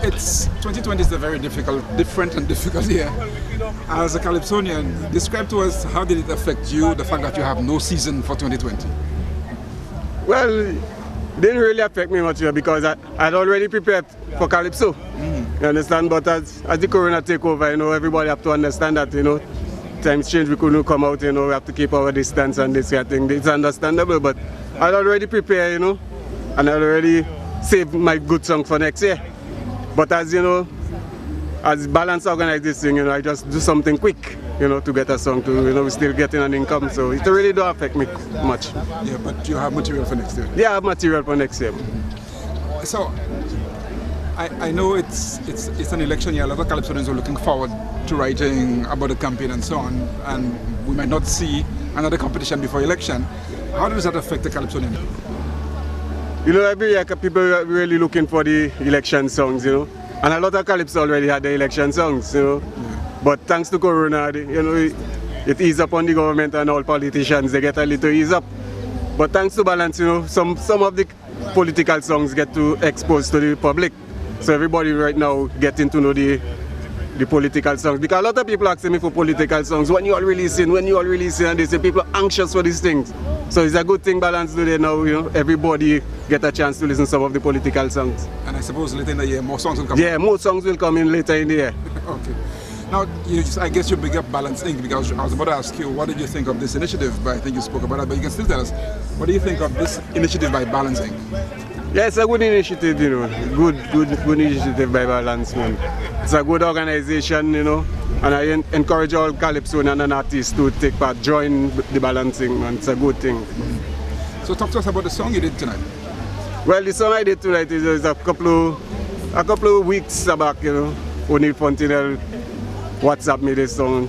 it's 2020 is a very different and difficult year. As a Calypsonian, describe to us how did it affect you, the fact that you have no season for 2020? Well, it didn't really affect me much because I'd already prepared for Calypso. You understand? But as the corona take over, everybody have to understand that, times change, we couldn't come out, we have to keep our distance and this kind of thing. It's understandable, but I'd already prepared, and I'd already saved my good song for next year. But as as Balance organize this thing, I just do something quick, to get a song to, we're still getting an income, so it really don't affect me much. Yeah, but you have material for next year? Yeah, I have material for next year. So, I know it's an election year. A lot of Calypsonians are looking forward to writing about the campaign and so on, and we might not see another competition before election. How does that affect the Calypsonian? Every year people are really looking for the election songs, and a lot of Calypso already had the election songs, Yeah. But thanks to Corona, it eased up on the government and all politicians, they get a little ease up. But thanks to Balance, some of the political songs get to expose to the public. So everybody right now getting to know the political songs. Because a lot of people asking me for political songs, when you all releasing, and they say people are anxious for these things. So it's a good thing Balance today now, everybody get a chance to listen to some of the political songs. And I suppose later in the year more songs will come Yeah, more songs will come in later in the year. Okay. Now, I guess you big up Balance Inc. because I was about to ask you, what did you think of this initiative? But I think you spoke about it, but you can still tell us, what do you think of this initiative by Balance Inc.? Yeah, it's a good initiative, good initiative by Balance, man. It's a good organization, and I encourage all Calypsonians and artists to take part, join the Balancing, man. It's a good thing. So talk to us about the song you did tonight. Well, the song I did tonight is a couple of weeks back, O'Neil Fontinel WhatsApp me this song,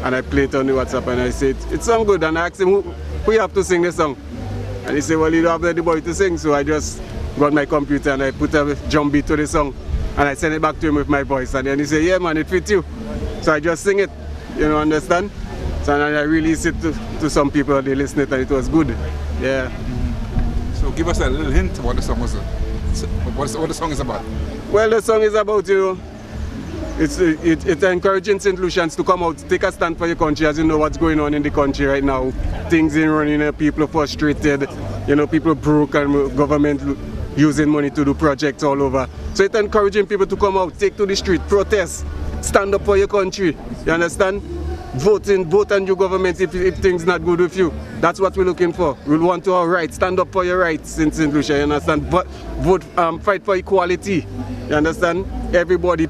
and I played it on the WhatsApp, and I said, it sounds good, and I asked him, who you have to sing this song? And he said, well, you don't have anybody to sing, so I just got my computer and I put a drum beat to the song, and I sent it back to him with my voice, and then he said, yeah man, it fits you. So I just sing it, understand? So and I released it to some people, they listened it, and it was good. Yeah. So give us a little hint what the song was, what the song is about. Well, the song is about, it's encouraging St. Lucians to come out, take a stand for your country, as you know what's going on in the country right now. Things ain't running, people are frustrated, people broke and government using money to do projects all over. So it's encouraging people to come out, take to the street, protest, stand up for your country, you understand? Vote on your government if things not good with you. That's what we're looking for. We want to our rights, stand up for your rights in St. Lucia, you understand? But vote, fight for equality, you understand? Everybody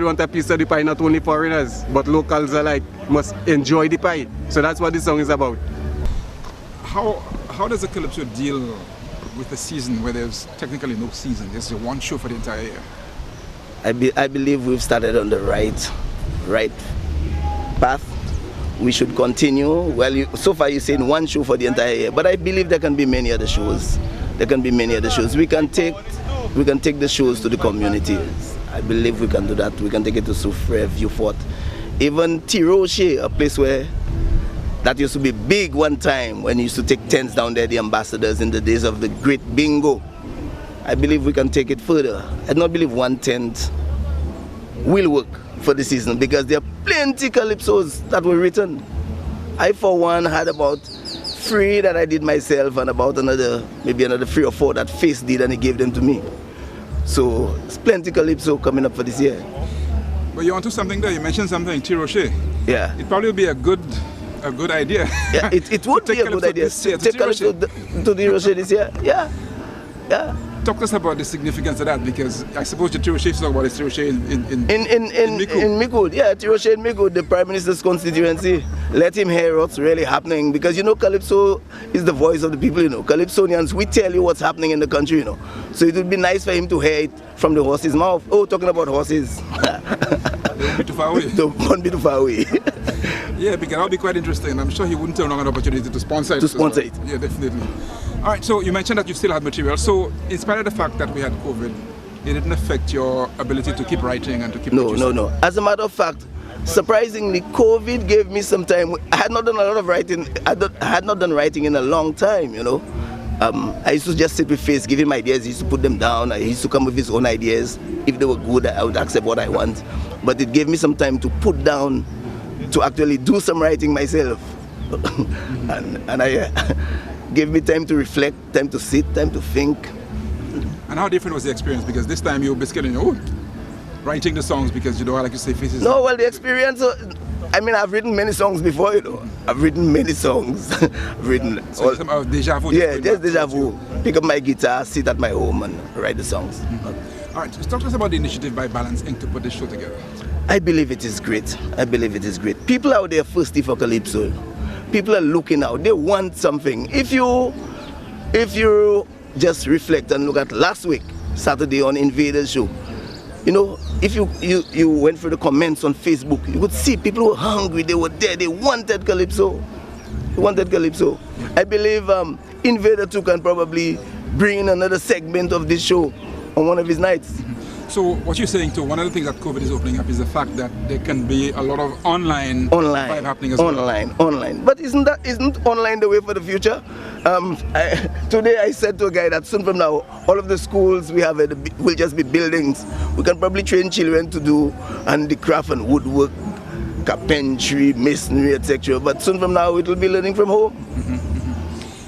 want a piece of the pie, not only foreigners, but locals alike must enjoy the pie. So that's what this song is about. How does the Calypso deal with the season where there's technically no season? There's one show for the entire year. I believe we've started on the right path. We should continue. Well, so far you're saying one show for the entire year, but I believe there can be many other shows. We can take the shows to the communities. I believe we can do that. We can take it to Soufrière, Vieux-Fort, even Tiroche, a place where that used to be big one time when you used to take tents down there, the ambassadors in the days of the great bingo. I believe we can take it further. I don't believe one tent will work for the season because there are plenty Calypsos that were written. I for one had about 3 that I did myself and about maybe another 3 or 4 that Face did and he gave them to me. So there's plenty Calypso coming up for this year. But you're onto something there, you mentioned something, Tiroche. Yeah. It probably would be a good idea. Yeah, it would be a good idea. Take Calypso to Tiroche this year. Yeah. Talk to us about the significance of that, because I suppose the Tiroche is talking about the Tiroche in Micoud. Yeah, Tiroche in Micoud, the Prime Minister's constituency. Let him hear what's really happening, because Calypso is the voice of the people, Calypsonians, we tell you what's happening in the country, So it would be nice for him to hear it from the horse's mouth. Oh, talking about horses. Don't be too far away. Don't be too far away. Yeah, because that'll be quite interesting. I'm sure he wouldn't turn down an opportunity to sponsor it. Yeah, definitely. All right, so you mentioned that you still had material. So in spite of the fact that we had COVID, it didn't affect your ability to keep writing and to keep producing? No. As a matter of fact, surprisingly, COVID gave me some time. I had not done a lot of writing. I had not done writing in a long time, I used to just sit with Face, give him ideas. He used to put them down. He used to come with his own ideas. If they were good, I would accept what I want. But it gave me some time to put down, to actually do some writing myself. and I gave me time to reflect, time to sit, time to think. And how different was the experience? Because this time you were basically on your own, writing the songs, because you know, like you say, Faces. No, well, the experience, I mean, I've written many songs before, you know. I've written many songs. I've written so some deja vu. Yeah, just deja vu. Pick up my guitar, sit at my home and write the songs. All right, so talk to us about the initiative by Balance Inc. to put this show together. I believe it is great. I believe it is great. People out there thirsty for Calypso. People are looking out. They want something. If you just reflect and look at last week, Saturday on Invader's show, you know, if you went through the comments on Facebook, you could see people were hungry, they were there, they wanted Calypso. They wanted Calypso. I believe Invader 2 can probably bring in another segment of this show on one of his nights. So what you're saying too, one of the things that COVID is opening up is the fact that there can be a lot of online vibe happening as well. Online. But isn't online the way for the future? Today I said to a guy that soon from now, all of the schools we have will just be buildings. We can probably train children to do handicraft and woodwork, carpentry, masonry, etc. But soon from now it will be learning from home.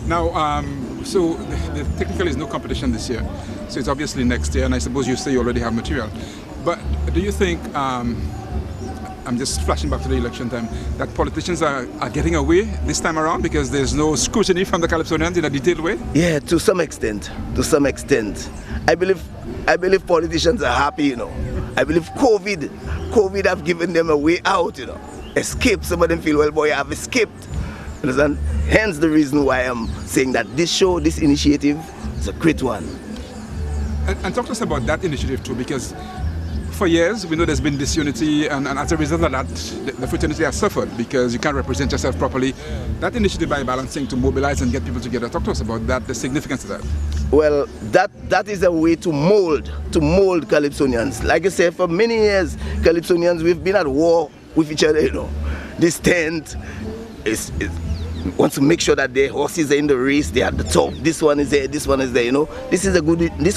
Now, so there technically is no competition this year. So it's obviously next year, and I suppose you say you already have material. But do you think, I'm just flashing back to the election time, that politicians are getting away this time around because there's no scrutiny from the Calypsonians in a detailed way? Yeah, to some extent. To some extent. I believe politicians are happy, you know. I believe COVID have given them a way out, you know. Escape. Some of them feel, well, boy, I've escaped. Understand? Hence the reason why I'm saying that this show, this initiative, is a great one. And talk to us about that initiative too, because for years we know there's been disunity, and as a result of that, the fraternity has suffered because you can't represent yourself properly. That initiative by Balancing to mobilize and get people together, talk to us about that, the significance of that. Well, that is a way to mold Calypsonians. Like I said, for many years, Calypsonians, we've been at war with each other, you know. This tent wants to make sure that their horses are in the race, they're at the top. This one is there, this one is there, you know. This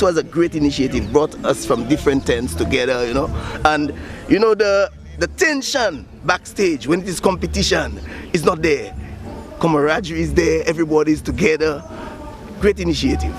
was a great initiative, brought us from different tents together, you know. And you know, the tension backstage when it is competition is not there. Camaraderie is there, everybody's together. Great initiative.